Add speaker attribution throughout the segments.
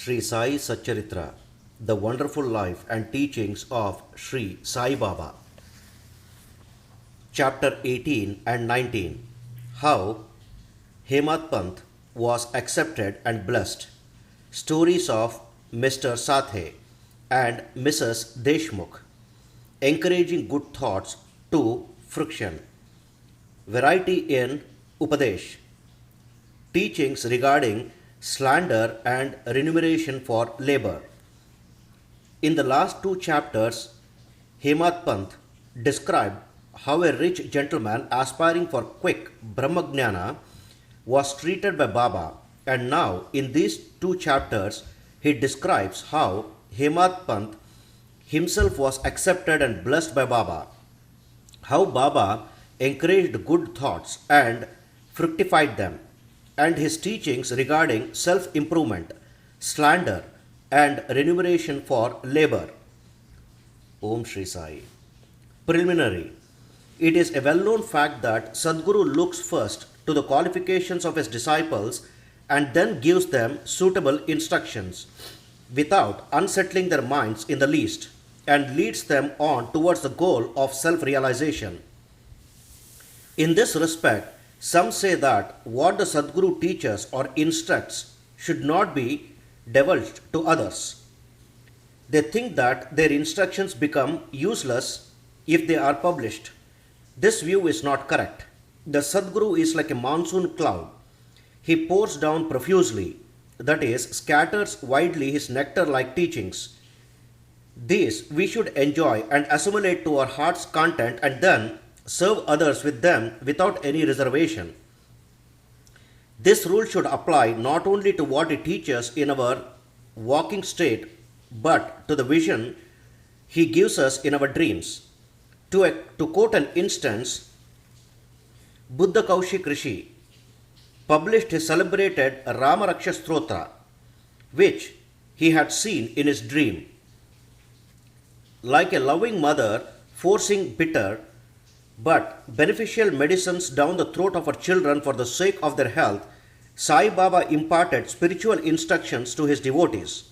Speaker 1: Sri Sai Satcharitra, The Wonderful Life and Teachings of Sri Sai Baba. Chapter 18 and 19. How Hemadpant was accepted and blessed. Stories of Mr. Sathe and Mrs. Deshmukh. Encouraging good thoughts to friction. Variety in Upadesh. Teachings regarding slander and remuneration for labor. In the last two chapters, Hemadpant described how a rich gentleman aspiring for quick Brahmagnana was treated by Baba, and now in these two chapters he describes how Hemadpant himself was accepted and blessed by Baba, how Baba encouraged good thoughts and fructified them, and his teachings regarding self-improvement, slander and remuneration for labor. Om Shri Sai. Preliminary. It is a well-known fact that Sadguru looks first to the qualifications of his disciples and then gives them suitable instructions without unsettling their minds in the least, and leads them on towards the goal of self-realization. In this respect, some say that what the Sadguru teaches or instructs should not be divulged to others. They think that their instructions become useless if they are published. This view is not correct. The Sadguru is like a monsoon cloud. He pours down profusely, that is, scatters widely his nectar-like teachings. These we should enjoy and assimilate to our heart's content and then serve others with them without any reservation. This rule should apply not only to what he teaches in our walking state, but to the vision he gives us in our dreams. To quote an instance, Buddha Kaushik Rishi published his celebrated Ramaraksha Stotra, which he had seen in his dream. Like a loving mother forcing bitter but beneficial medicines down the throat of her children for the sake of their health, Sai Baba imparted spiritual instructions to his devotees.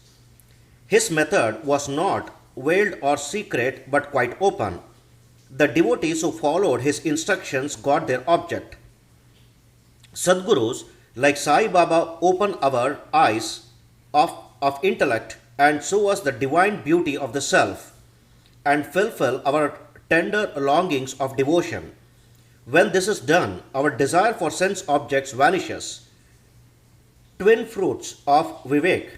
Speaker 1: His method was not veiled or secret but quite open. The devotees who followed his instructions got their object. Sadgurus like Sai Baba open our eyes of intellect and show us the divine beauty of the self and fulfill our tender longings of devotion. When this is done, our desire for sense objects vanishes. Twin fruits of Vivek,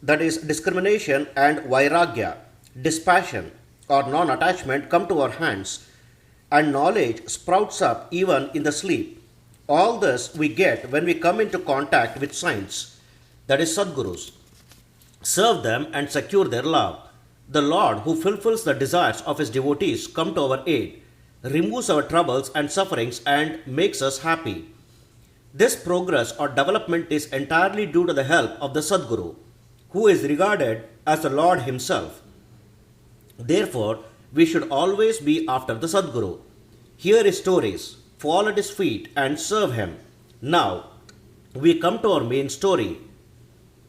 Speaker 1: that is discrimination and Vairagya, dispassion or non-attachment, come to our hands, and knowledge sprouts up even in the sleep. All this we get when we come into contact with saints, that is Sadgurus. Serve them and secure their love. The Lord, who fulfills the desires of his devotees, come to our aid, removes our troubles and sufferings and makes us happy. This progress or development is entirely due to the help of the Sadguru, who is regarded as the Lord himself. Therefore, we should always be after the Sadguru, hear his stories, fall at his feet and serve him. Now, we come to our main story.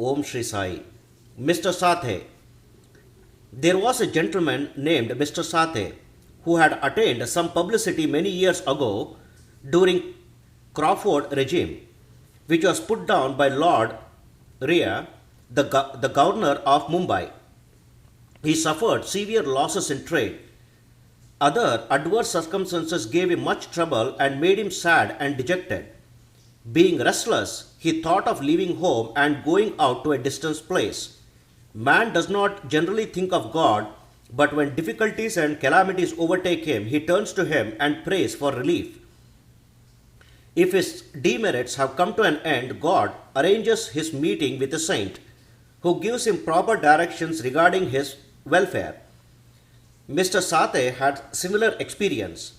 Speaker 1: Om Shri Sai. Mr. Sathe. There was a gentleman named Mr. Sathe who had attained some publicity many years ago during Crawford regime, which was put down by Lord Rhea, the governor of Mumbai. He suffered severe losses in trade. Other adverse circumstances gave him much trouble and made him sad and dejected. Being restless, he thought of leaving home and going out to a distant place. Man does not generally think of God, but when difficulties and calamities overtake him, he turns to him and prays for relief. If his demerits have come to an end, God arranges his meeting with a saint, who gives him proper directions regarding his welfare. Mr. Sathe had similar experience.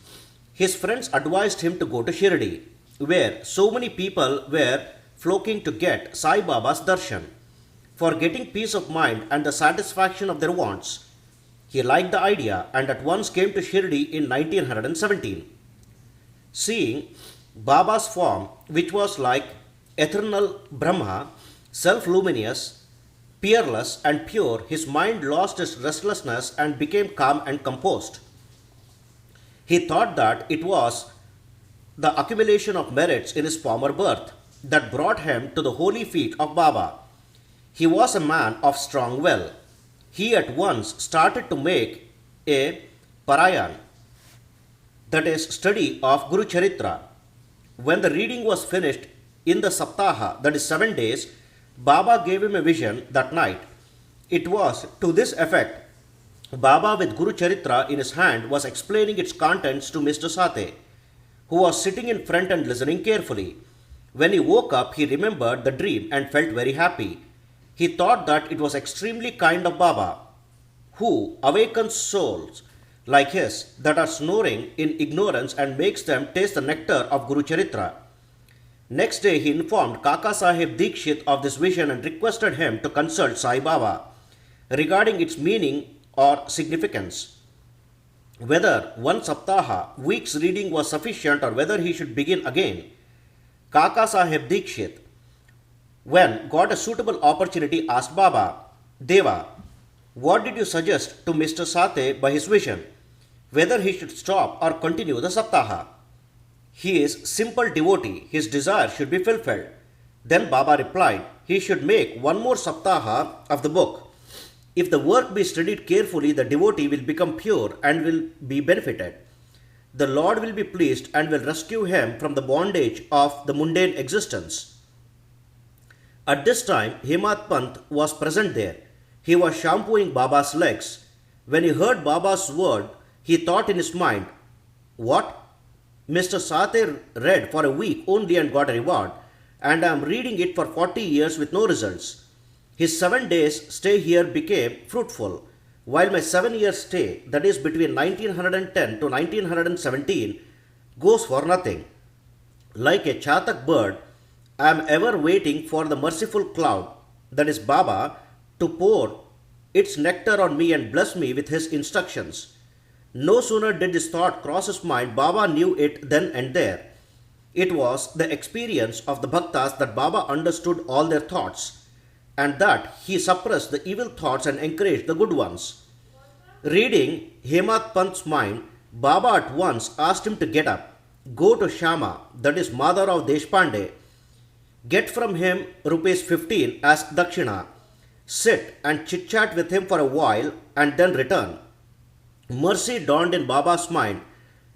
Speaker 1: His friends advised him to go to Shirdi, where so many people were flocking to get Sai Baba's darshan, for getting peace of mind and the satisfaction of their wants. He liked the idea and at once came to Shirdi in 1917. Seeing Baba's form, which was like eternal Brahma, Self-luminous, peerless and pure, his mind lost its restlessness and became calm and composed. He thought that it was the accumulation of merits in his former birth that brought him to the holy feet of Baba. He was a man of strong will. He at once started to make a parayan, that is, study of Guru Charitra. When the reading was finished in the Saptaha, that is 7 days, Baba gave him a vision that night. It was to this effect: Baba, with Guru Charitra in his hand, was explaining its contents to Mr. Sate, who was sitting in front and listening carefully. When he woke up, he remembered the dream and felt very happy. He thought that it was extremely kind of Baba, who awakens souls like his that are snoring in ignorance and makes them taste the nectar of Guru Charitra. Next day, he informed Kaka Sahib Dikshit of this vision and requested him to consult Sai Baba regarding its meaning or significance. Whether one saptaha, week's reading was sufficient or whether he should begin again. Kaka Sahib Dikshit, when got a suitable opportunity, asked Baba, Deva, what did you suggest to Mr. Sate by his vision? Whether he should stop or continue the saptaha? He is simple devotee, his desire should be fulfilled. Then Baba replied, he should make one more saptaha of the book. If the work be studied carefully, the devotee will become pure and will be benefited. The Lord will be pleased and will rescue him from the bondage of the mundane existence. At this time, Hemadpant was present there. He was shampooing Baba's legs. When he heard Baba's word, he thought in his mind, what? Mr. Sate read for a week only and got a reward, and I am reading it for 40 years with no results. His 7 days stay here became fruitful, while my 7 years stay, that is between 1910 to 1917, goes for nothing. Like a chatak bird, I am ever waiting for the merciful cloud, that is Baba, to pour its nectar on me and bless me with his instructions. No sooner did this thought cross his mind, Baba knew it then and there. It was the experience of the bhaktas that Baba understood all their thoughts, and that he suppressed the evil thoughts and encouraged the good ones. Reading Hemadpant's mind, Baba at once asked him to get up, go to Shama, that is Madhavrao Deshpande, get from him rupees 15 as dakshina, sit and chit-chat with him for a while and then return. Mercy dawned in Baba's mind,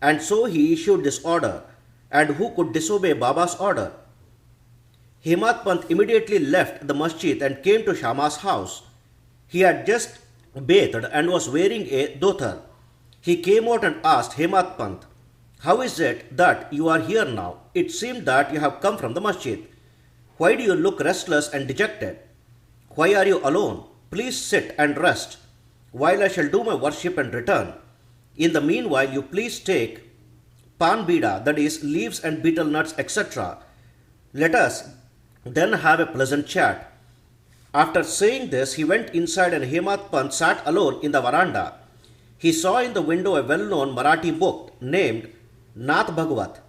Speaker 1: and so he issued this order, and who could disobey Baba's order? Hemadpant immediately left the masjid and came to Shama's house. He had just bathed and was wearing a dhotar. He came out and asked Hemadpant, how is it that you are here now? It seemed that you have come from the masjid. Why do you look restless and dejected? Why are you alone? Please sit and rest, while I shall do my worship and return. In the meanwhile, you please take pan bida, that is, leaves and betel nuts, etc. Let us then have a pleasant chat. After saying this, he went inside and Hemadpant sat alone in the veranda. He saw in the window a well-known Marathi book named Nath Bhagavat.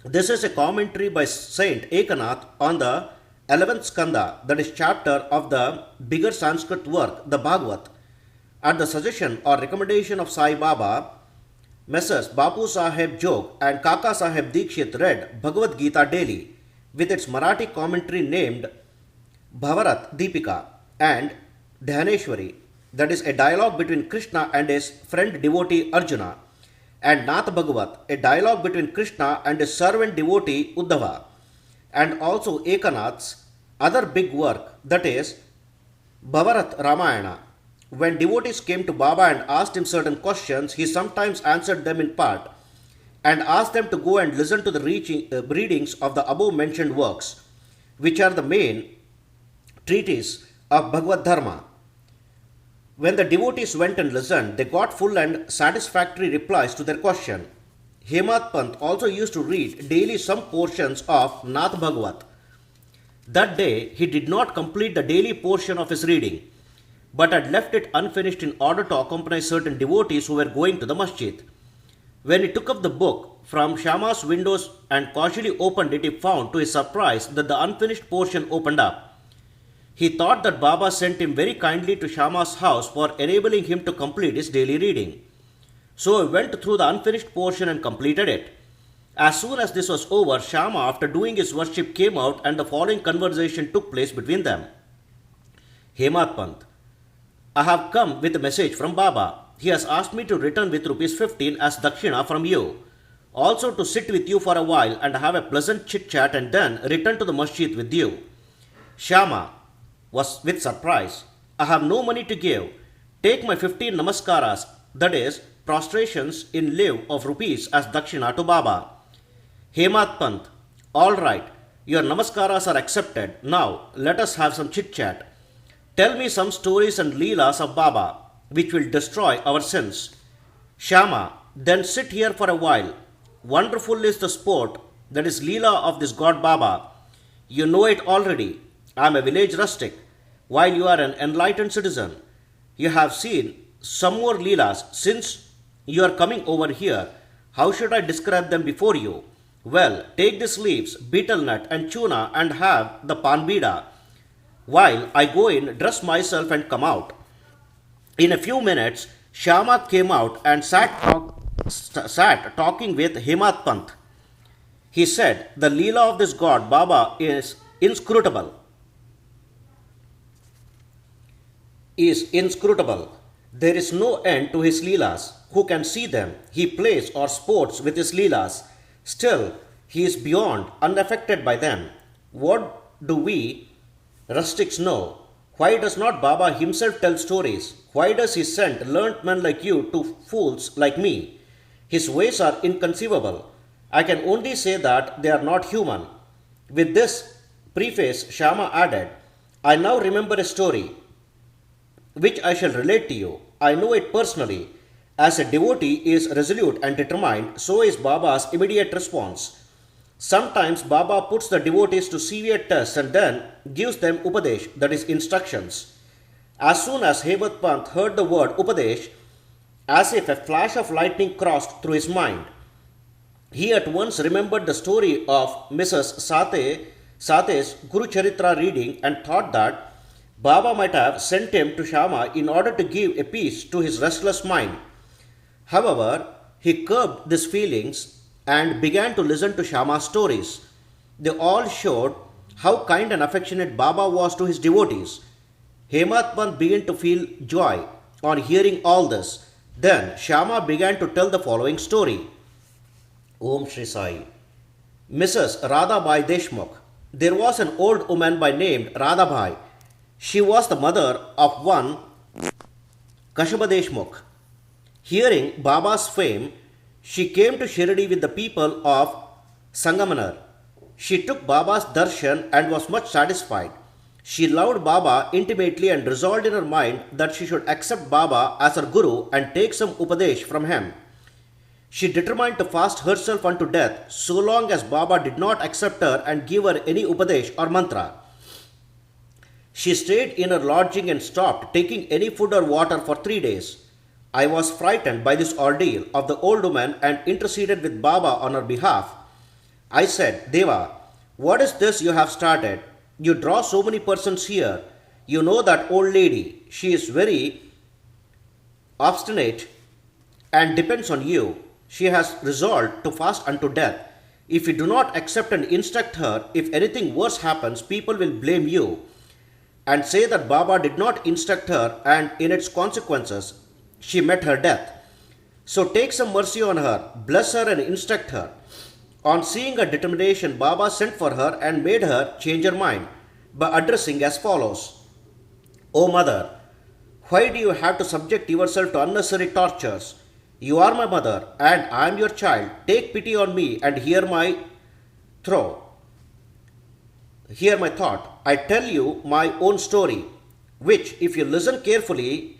Speaker 1: This is a commentary by Saint Ekanath on the 11th skanda, that is chapter of the bigger Sanskrit work, the Bhagavat. At the suggestion or recommendation of Sai Baba, Messrs. Bapu Sahib Jog and Kaka Sahib Dikshit read Bhagavad Gita daily, with its Marathi commentary named Bhavarat Deepika and Dhyaneshwari, that is a dialogue between Krishna and his friend devotee Arjuna, and Nath Bhagavat, a dialogue between Krishna and his servant devotee Uddhava, and also Ekanath's other big work, that is Bhavarat Ramayana. When devotees came to Baba and asked him certain questions, he sometimes answered them in part and asked them to go and listen to the readings of the above mentioned works, which are the main treatise of Bhagavad Dharma. When the devotees went and listened, they got full and satisfactory replies to their question. Hemadpant also used to read daily some portions of Nath Bhagavat. That day, he did not complete the daily portion of his reading, but had left it unfinished in order to accompany certain devotees who were going to the masjid. When he took up the book from Shama's windows and cautiously opened it, he found to his surprise that the unfinished portion opened up. He thought that Baba sent him very kindly to Shama's house for enabling him to complete his daily reading. So he went through the unfinished portion and completed it. As soon as this was over, Shama, after doing his worship, came out and the following conversation took place between them. Hemadpant, I have come with a message from Baba. He has asked me to return with rupees 15 as dakshina from you. Also to sit with you for a while and have a pleasant chit-chat and then return to the masjid with you. Shama was with surprise. I have no money to give. Take my 15 namaskaras, that is, prostrations in lieu of rupees as dakshina to Baba. Hemadpant, all right, your namaskaras are accepted. Now let us have some chit-chat. Tell me some stories and leelas of Baba, which will destroy our sins. Shama, then sit here for a while. Wonderful is the sport, that is leela of this god Baba. You know it already. I am a village rustic, while you are an enlightened citizen. You have seen some more leelas since you are coming over here. How should I describe them before you? Well, take these leaves, betel nut and tuna and have the panbida, while I go in, dress myself and come out. In a few minutes, Shama came out and sat talking with Hemadpant. He said, the leela of this god Baba is inscrutable. There is no end to his leelas. Who can see them? He plays or sports with his leelas. Still, he is beyond, unaffected by them. What do we rustics know? Why does not Baba himself tell stories? Why does he send learnt men like you to fools like me? His ways are inconceivable. I can only say that they are not human. With this preface, Shama added, I now remember a story which I shall relate to you. I know it personally. As a devotee is resolute and determined, so is Baba's immediate response. Sometimes Baba puts the devotees to severe tests and then gives them upadesh, that is instructions. As soon as Hemadpant heard the word upadesh, as if a flash of lightning crossed through his mind, he at once remembered the story of Mrs. Sate's Guru Charitra reading and thought that Baba might have sent him to Shama in order to give a peace to his restless mind. However, he curbed these feelings and began to listen to Shama's stories. They all showed how kind and affectionate Baba was to his devotees. Hemadpant began to feel joy on hearing all this. Then Shama began to tell the following story. Om Shri Sai. Mrs. Radhabai Deshmukh. There was an old woman by name Radhabai. She was the mother of one Kashaba Deshmukh. Hearing Baba's fame, she came to Shirdi with the people of Sangamanar. She took Baba's darshan and was much satisfied. She loved Baba intimately and resolved in her mind that she should accept Baba as her guru and take some upadesh from him. She determined to fast herself unto death so long as Baba did not accept her and give her any upadesh or mantra. She stayed in her lodging and stopped taking any food or water for 3 days. I was frightened by this ordeal of the old woman and interceded with Baba on her behalf. I said, Deva, what is this you have started? You draw so many persons here. You know that old lady. She is very obstinate and depends on you. She has resolved to fast unto death. If you do not accept and instruct her, if anything worse happens, people will blame you and say that Baba did not instruct her, and in its consequences, she met her death. So take some mercy on her, bless her and instruct her. On seeing her determination, Baba sent for her and made her change her mind by addressing as follows. O mother, why do you have to subject yourself to unnecessary tortures? You are my mother and I am your child. Take pity on me and hear my thought. I tell you my own story, which, if you listen carefully,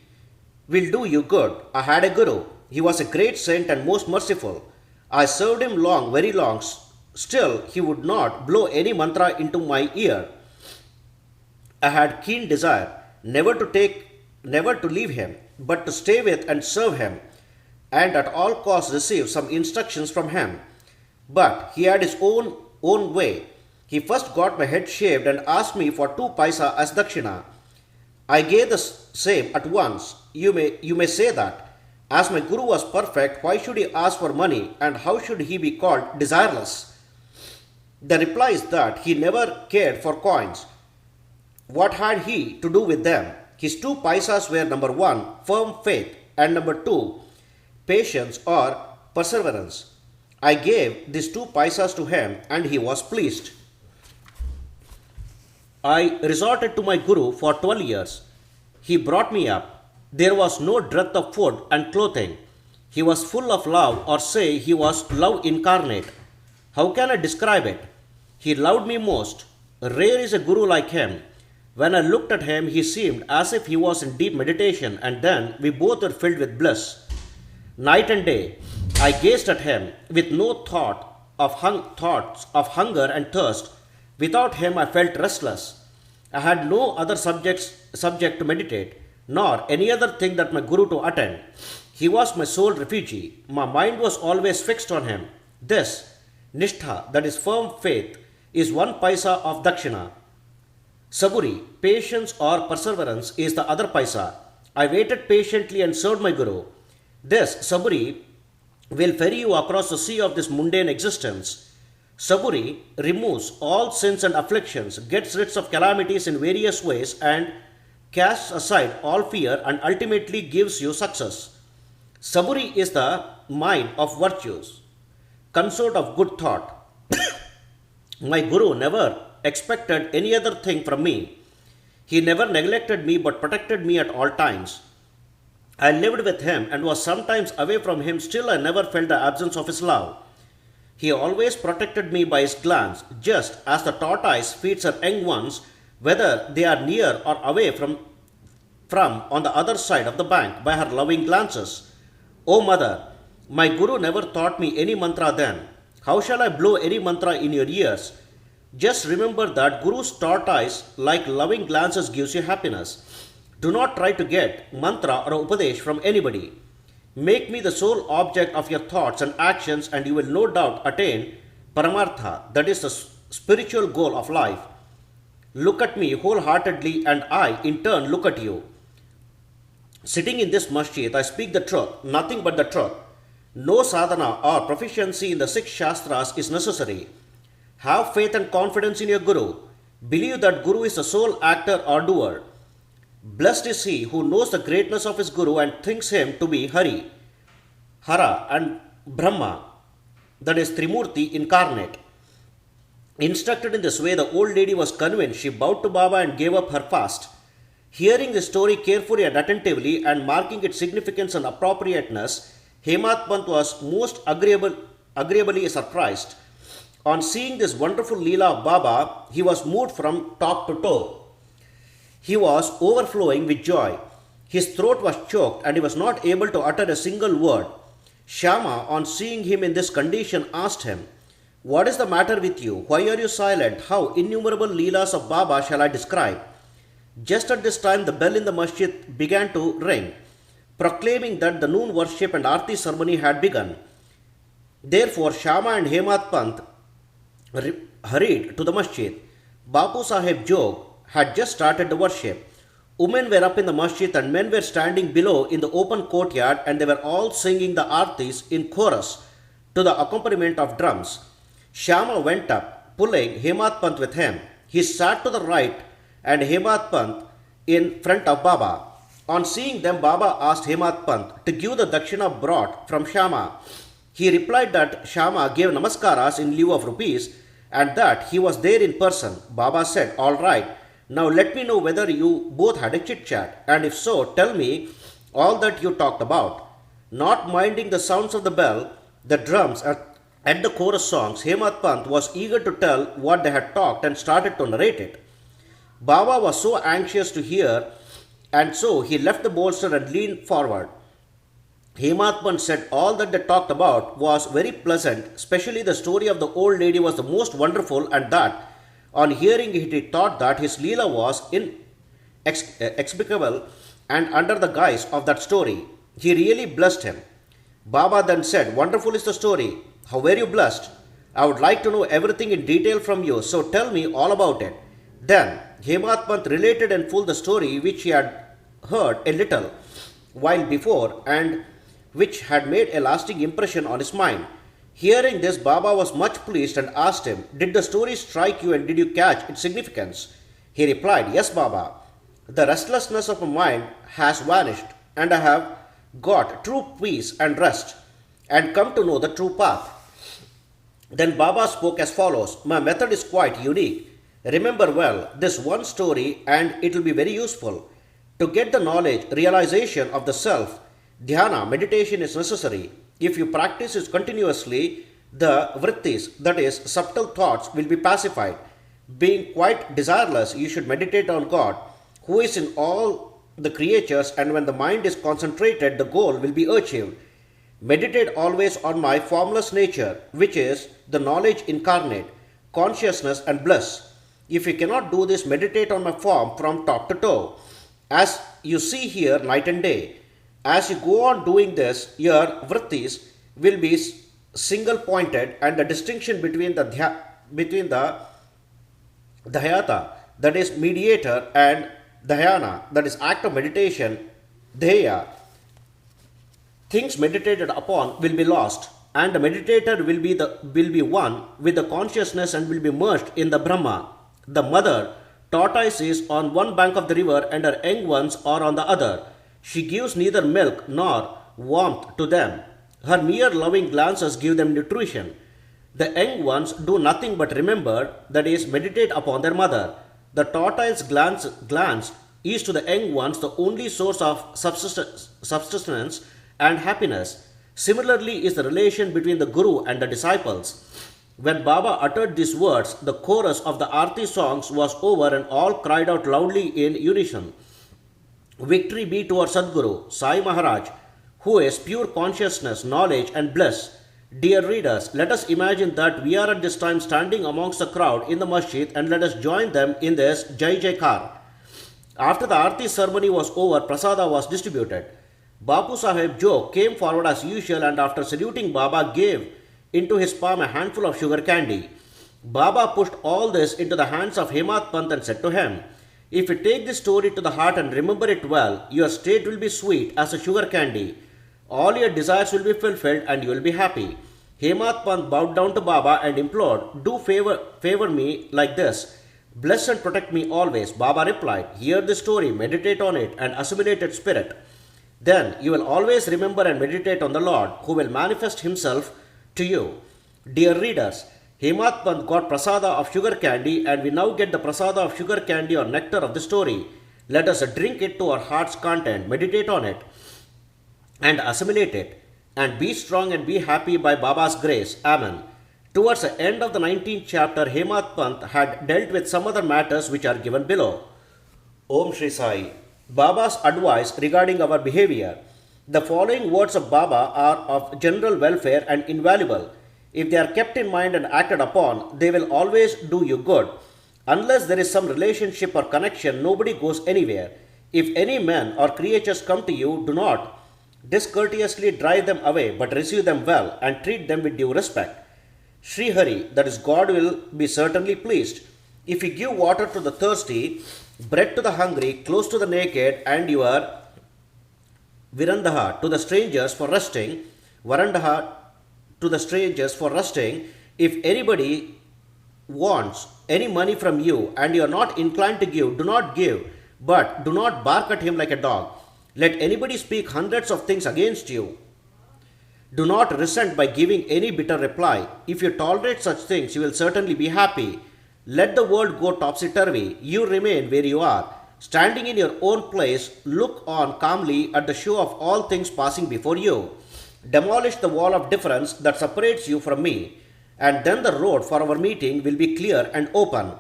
Speaker 1: will do you good. I had a guru. He was a great saint and most merciful. I served him long, very long. Still, he would not blow any mantra into my ear. I had keen desire never to leave him, but to stay with and serve him, and at all costs receive some instructions from him. But he had his own way. He first got my head shaved and asked me for 2 paisa as dakshina. I gave the same at once. You may say that. As my guru was perfect, why should he ask for money and how should he be called desireless? The reply is that he never cared for coins. What had he to do with them? His 2 paisas were number 1, firm faith, and number 2, patience or perseverance. I gave these 2 paisas to him and he was pleased. I resorted to my guru for 12 years. He brought me up. There was no dearth of food and clothing. He was full of love, or say he was love incarnate. How can I describe it? He loved me most. Rare is a guru like him. When I looked at him, he seemed as if he was in deep meditation, and then we both were filled with bliss. Night and day, I gazed at him with no thoughts of hunger and thirst. Without him, I felt restless. I had no other subject to meditate, nor any other thing that my guru to attend. He was my sole refugee. My mind was always fixed on him. This, nishtha, that is firm faith, is 1 paisa of dakshina. Saburi, patience or perseverance, is the other paisa. I waited patiently and served my guru. This, saburi, will ferry you across the sea of this mundane existence. Saburi removes all sins and afflictions, gets rid of calamities in various ways, and casts aside all fear and ultimately gives you success. Saburi is the mind of virtues, consort of good thought. My guru never expected any other thing from me. He never neglected me but protected me at all times. I lived with him and was sometimes away from him, still I never felt the absence of his love. He always protected me by his glance, just as the tortoise feeds her young ones, whether they are near or away from on the other side of the bank, by her loving glances. O mother, my guru never taught me any mantra then. How shall I blow any mantra in your ears? Just remember that Guru's tortoise like loving glances gives you happiness. Do not try to get mantra or upadesh from anybody. Make me the sole object of your thoughts and actions, and you will no doubt attain paramartha, that is the spiritual goal of life. Look at me wholeheartedly, and I in turn look at you. Sitting in this masjid, I speak the truth, nothing but the truth. No sadhana or proficiency in the 6 shastras is necessary. Have faith and confidence in your guru. Believe that guru is the sole actor or doer. Blessed is he who knows the greatness of his guru and thinks him to be Hari, Hara, and Brahma, that is Trimurti incarnate. Instructed in this way, the old lady was convinced. She bowed to Baba and gave up her fast. Hearing the story carefully and attentively and marking its significance and appropriateness, Hemadpant was most agreeably surprised. On seeing this wonderful Leela of Baba, he was moved from top to toe. He was overflowing with joy. His throat was choked and he was not able to utter a single word. Shama, on seeing him in this condition, asked him, "What is the matter with you? Why are you silent? How innumerable Leelas of Baba shall I describe?" Just at this time, the bell in the masjid began to ring, proclaiming that the noon worship and arti ceremony had begun. Therefore, Shama and Hemadpant hurried to the masjid. Bapu Sahib Jog had just started the worship. Women were up in the masjid and men were standing below in the open courtyard, and they were all singing the artis in chorus to the accompaniment of drums. Shama went up, pulling Hemadpant with him. He sat to the right and Hemadpant in front of Baba. On seeing them, Baba asked Hemadpant to give the dakshina brought from Shama. He replied that Shama gave namaskaras in lieu of rupees and that he was there in person. Baba said, "All right, now let me know whether you both had a chit-chat, and if so, tell me all that you talked about." Not minding the sounds of the bell, the drums, and the chorus songs, Hemadpant was eager to tell what they had talked and started to narrate it. Baba was so anxious to hear, and so he left the bolster and leaned forward. Hemadpant said all that they talked about was very pleasant, especially the story of the old lady was the most wonderful, and that on hearing it he thought that his Leela was inexplicable, and under the guise of that story he really blessed him. Baba then said, "Wonderful is the story. How were you blessed?" I would like to know everything in detail from you, so tell me all about it. Then Hemadpant related in full the story which he had heard a little while before and which had made a lasting impression on his mind. Hearing this, Baba was much pleased and asked him, "Did the story strike you and did you catch its significance?" He replied, "Yes, Baba. The restlessness of my mind has vanished and I have got true peace and rest and come to know the true path." Then Baba spoke as follows: "My method is quite unique. Remember well this one story and it will be very useful. To get the knowledge, realization of the self, dhyana, meditation is necessary. If you practice it continuously, the vrittis, that is, subtle thoughts, will be pacified. Being quite desireless, you should meditate on God, who is in all the creatures, and when the mind is concentrated, the goal will be achieved. Meditate always on my formless nature, which is the knowledge incarnate, consciousness and bliss. If you cannot do this, meditate on my form from top to toe, as you see here night and day. As you go on doing this, your vrittis will be single pointed, and the distinction between the dhyata, that is mediator, and dhyana, that is act of meditation, dheya, things meditated upon, will be lost, and the meditator will be one with the consciousness and will be merged in the Brahma. The mother tortoise is on one bank of the river and her young ones are on the other. She gives neither milk nor warmth to them. Her mere loving glances give them nutrition. The young ones do nothing but remember, that is, meditate upon their mother. The tortoise glance is to the young ones the only source of subsistence and happiness. Similarly is the relation between the Guru and the disciples. When Baba uttered these words, the chorus of the Aarti songs was over and all cried out loudly in unison, "Victory be to our Sadguru, Sai Maharaj, who is pure consciousness, knowledge and bliss." Dear readers, let us imagine that we are at this time standing amongst the crowd in the masjid and let us join them in this Jai Jaikar. After the Aarti ceremony was over, Prasada was distributed. Bapu Sahib Jog came forward as usual and after saluting Baba gave into his palm a handful of sugar candy. Baba pushed all this into the hands of Hemadpant and said to him, "If you take this story to the heart and remember it well, your state will be sweet as a sugar candy. All your desires will be fulfilled and you will be happy." Hemadpant bowed down to Baba and implored, "Do favor me like this. Bless and protect me always." Baba replied, "Hear this story, meditate on it and assimilate its spirit. Then you will always remember and meditate on the Lord, who will manifest himself to you." Dear readers, Hemadpant got prasada of sugar candy and we now get the prasada of sugar candy or nectar of the story. Let us drink it to our heart's content, meditate on it and assimilate it, and be strong and be happy by Baba's grace. Amen. Towards the end of the 19th chapter, Hemadpant had dealt with some other matters which are given below. Om Shri Sai. Baba's advice regarding our behavior. The following words of Baba are of general welfare and invaluable. If they are kept in mind and acted upon, they will always do you good. Unless there is some relationship or connection, nobody goes anywhere. If any men or creatures come to you, do not discourteously drive them away, but receive them well and treat them with due respect. Sri Hari, that is God, will be certainly pleased. If you give water to the thirsty, bread to the hungry, clothes to the naked, and your Virandaha to the strangers for resting, Varandaha to the strangers for resting, if anybody wants any money from you and you are not inclined to give, do not give, but do not bark at him like a dog. Let anybody speak hundreds of things against you. Do not resent by giving any bitter reply. If you tolerate such things, you will certainly be happy. Let the world go topsy-turvy. You remain where you are. Standing in your own place, look on calmly at the show of all things passing before you. Demolish the wall of difference that separates you from me, and then the road for our meeting will be clear and open.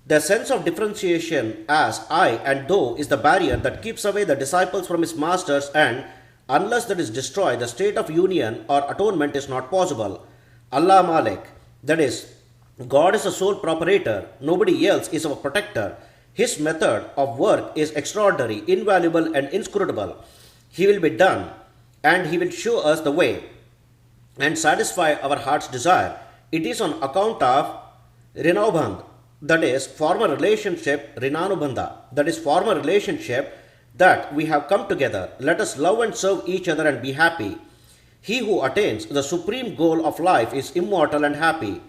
Speaker 1: The sense of differentiation as I and thou is the barrier that keeps away the disciples from his masters, and unless that is destroyed, the state of union or atonement is not possible. Allah Malik, that is, God is the sole properator, nobody else is our protector. His method of work is extraordinary, invaluable and inscrutable. He will be done and he will show us the way and satisfy our heart's desire. it is on account of Rinobhang, that is former relationship, Rinanubandha, that is former relationship, that we have come together. Let us love and serve each other and be happy. He who attains the supreme goal of life is immortal and happy.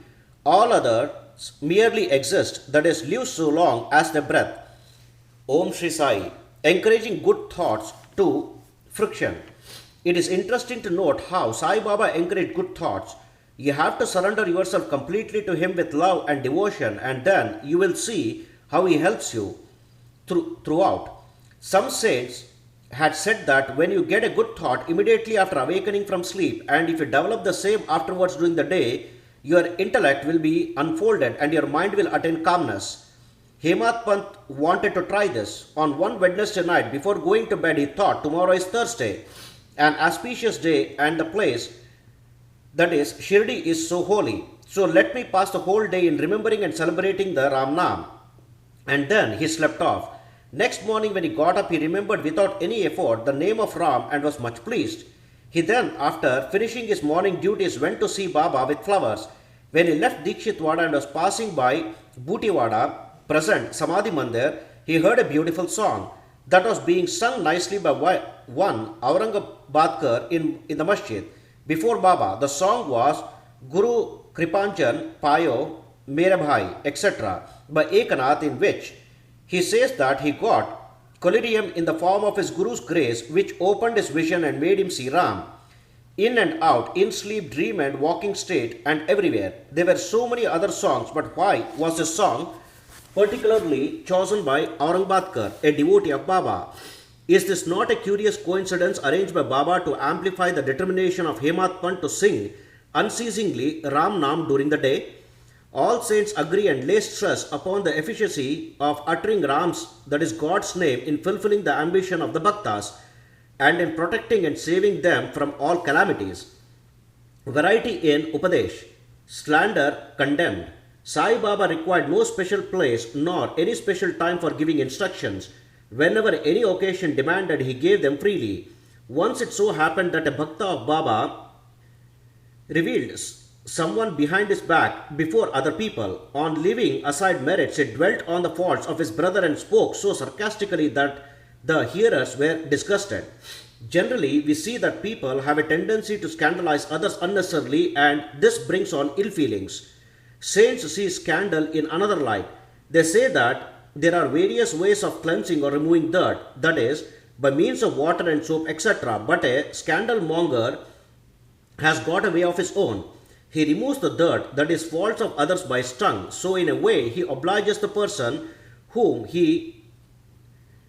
Speaker 1: All others merely exist, that is, live so long as they breath. Om Shri Sai, encouraging good thoughts to friction. It is interesting to note how Sai Baba encouraged good thoughts. You have to surrender yourself completely to him with love and devotion, and then you will see how he helps you throughout. Some saints had said that when you get a good thought immediately after awakening from sleep, and if you develop the same afterwards during the day, your intellect will be unfolded and your mind will attain calmness. Hemadpant wanted to try this. On one Wednesday night before going to bed, he thought, tomorrow is Thursday, an auspicious day, and the place, that is, Shirdi, is so holy. So let me pass the whole day in remembering and celebrating the Ram Nam. And then he slept off. Next morning when he got up, he remembered without any effort the name of Ram and was much pleased. He then, after finishing his morning duties, went to see Baba with flowers. When he left Dikshitwada and was passing by Butiwada, present Samadhi Mandir, he heard a beautiful song that was being sung nicely by one Aurangabadkar in the masjid. Before Baba, the song was Guru Kripanchan Payo Mere Bhai, etc. by Ekanath, in which he says that he got collyrium in the form of his Guru's grace, which opened his vision and made him see Ram. In and out, in sleep, dream and walking state, and everywhere. There were so many other songs, but why was this song particularly chosen by Aurangabadkar, a devotee of Baba? Is this not a curious coincidence arranged by Baba to amplify the determination of Hemadpant to sing unceasingly Ram Nam during the day? All saints agree and lay stress upon the efficacy of uttering Ram's, that is God's name, in fulfilling the ambition of the Bhaktas and in protecting and saving them from all calamities. Variety in Upadesh, slander condemned. Sai Baba required no special place nor any special time for giving instructions. Whenever any occasion demanded, he gave them freely. Once it so happened that a Bhakta of Baba revealed someone behind his back before other people. On leaving aside merits, he dwelt on the faults of his brother and spoke so sarcastically that the hearers were disgusted. Generally, we see that people have a tendency to scandalize others unnecessarily, and this brings on ill feelings. Saints see scandal in another light. They say that there are various ways of cleansing or removing dirt, that is, by means of water and soap, etc. But a scandal monger has got a way of his own. He removes the dirt, that is, faults of others, by his tongue. So in a way, he obliges the person whom he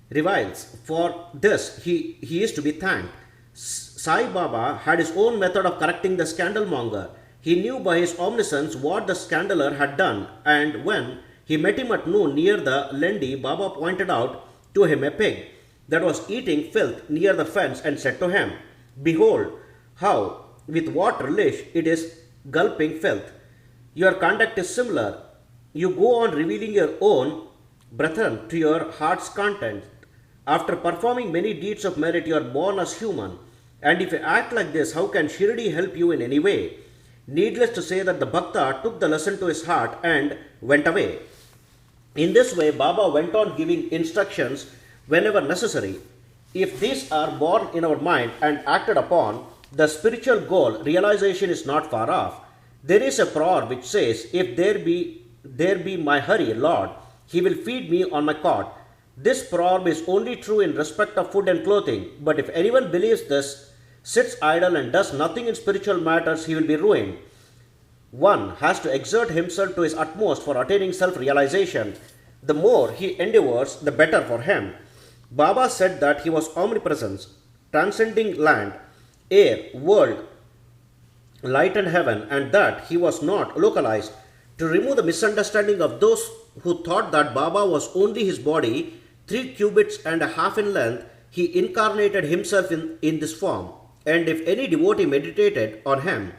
Speaker 1: reviles. For this, he is to be thanked. Sai Baba had his own method of correcting the scandal monger. He knew by his omniscience what the scandaler had done, and when he met him at noon near the Lendi, Baba pointed out to him a pig that was eating filth near the fence and said to him, "Behold, how, with what relish it is gulping filth. Your conduct is similar. You go on revealing your own brethren to your heart's content. After performing many deeds of merit, you are born as human. And if you act like this, how can Shirdi help you in any way?" Needless to say that the Bhakta took the lesson to his heart and went away. In this way, Baba went on giving instructions whenever necessary. If these are born in our mind and acted upon, the spiritual goal realization is not far off. There is a prayer which says, "If there be my Hari, Lord, he will feed me on my cot." This proverb is only true in respect of food and clothing, but if anyone believes this, sits idle and does nothing in spiritual matters, he will be ruined. One has to exert himself to his utmost for attaining self-realization. The more he endeavors, the better for him. Baba said that he was omnipresent, transcending land, air, world, light and heaven, and that he was not localized. To remove the misunderstanding of those who thought that Baba was only his body, 3 cubits and a half in length, he incarnated himself in this form. And if any devotee meditated on him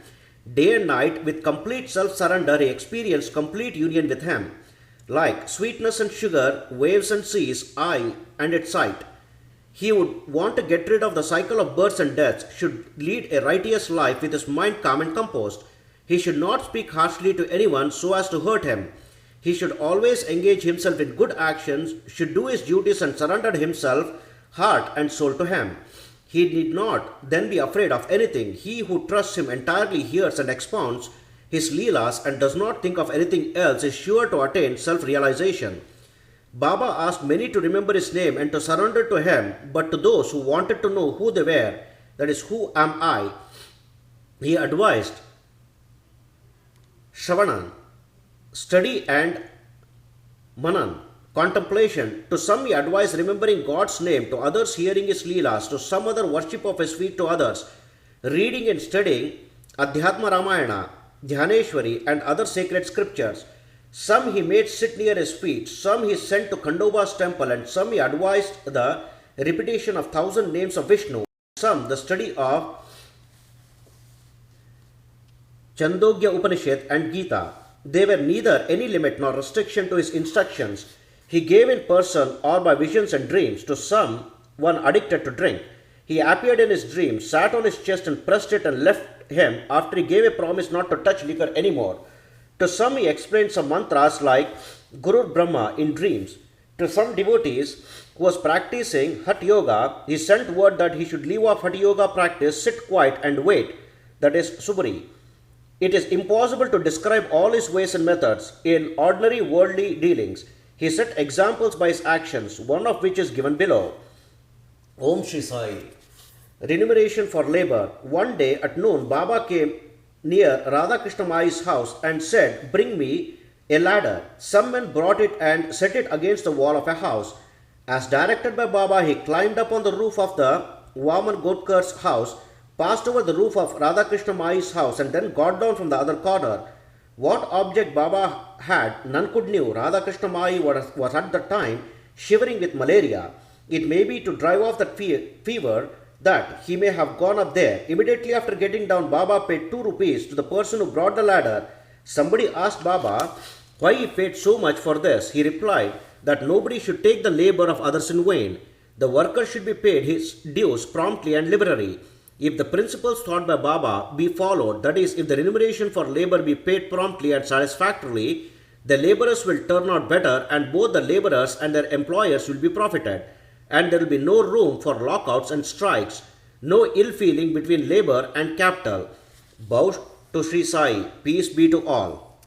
Speaker 1: day and night with complete self-surrender, he experienced complete union with him. Like sweetness and sugar, waves and seas, eye and its sight. He would want to get rid of the cycle of births and deaths, should lead a righteous life with his mind calm and composed. He should not speak harshly to anyone so as to hurt him. He should always engage himself in good actions, should do his duties and surrender himself, heart and soul to him. He need not then be afraid of anything. He who trusts him entirely hears and expounds his leelas and does not think of anything else is sure to attain self-realization. Baba asked many to remember his name and to surrender to him, but to those who wanted to know who they were, that is, who am I, he advised Shravanam, study and Manan, contemplation. To some he advised remembering God's name, to others hearing his leelas, to some other worship of his feet, to others reading and studying Adhyatma Ramayana, Dhyaneshwari and other sacred scriptures. Some he made sit near his feet, some he sent to Khandoba's temple, and some he advised the repetition of 1,000 names of Vishnu, some the study of Chandogya Upanishad and Gita. There were neither any limit nor restriction to his instructions. He gave in person or by visions and dreams to some one addicted to drink. He appeared in his dreams, sat on his chest and pressed it and left him after he gave a promise not to touch liquor anymore. To some he explained some mantras like Guru Brahma in dreams. To some devotees who was practicing Hatha Yoga, he sent word that he should leave off Hatha Yoga practice, sit quiet and wait, that is Suburi. It is impossible to describe all his ways and methods in ordinary worldly dealings. He set examples by his actions, one of which is given below. Om Shri Sai. Remuneration for labor. One day at noon, Baba came near Radhakrishna Mai's house and said, "Bring me a ladder." Some men brought it and set it against the wall of a house. As directed by Baba, he climbed up on the roof of the Vaman Gotkar's house, passed over the roof of Radhakrishna Mai's house and then got down from the other corner. What object Baba had, none could knew. Radhakrishna Mai was at the time shivering with malaria. It may be to drive off that fever that he may have gone up there. Immediately after getting down, Baba paid 2 rupees to the person who brought the ladder. Somebody asked Baba why he paid so much for this. He replied that nobody should take the labor of others in vain. The worker should be paid his dues promptly and liberally. If the principles taught by Baba be followed, that is, if the remuneration for labor be paid promptly and satisfactorily, the laborers will turn out better and both the laborers and their employers will be profited. And there will be no room for lockouts and strikes, no ill feeling between labor and capital. Bow to Sri Sai, peace be to all.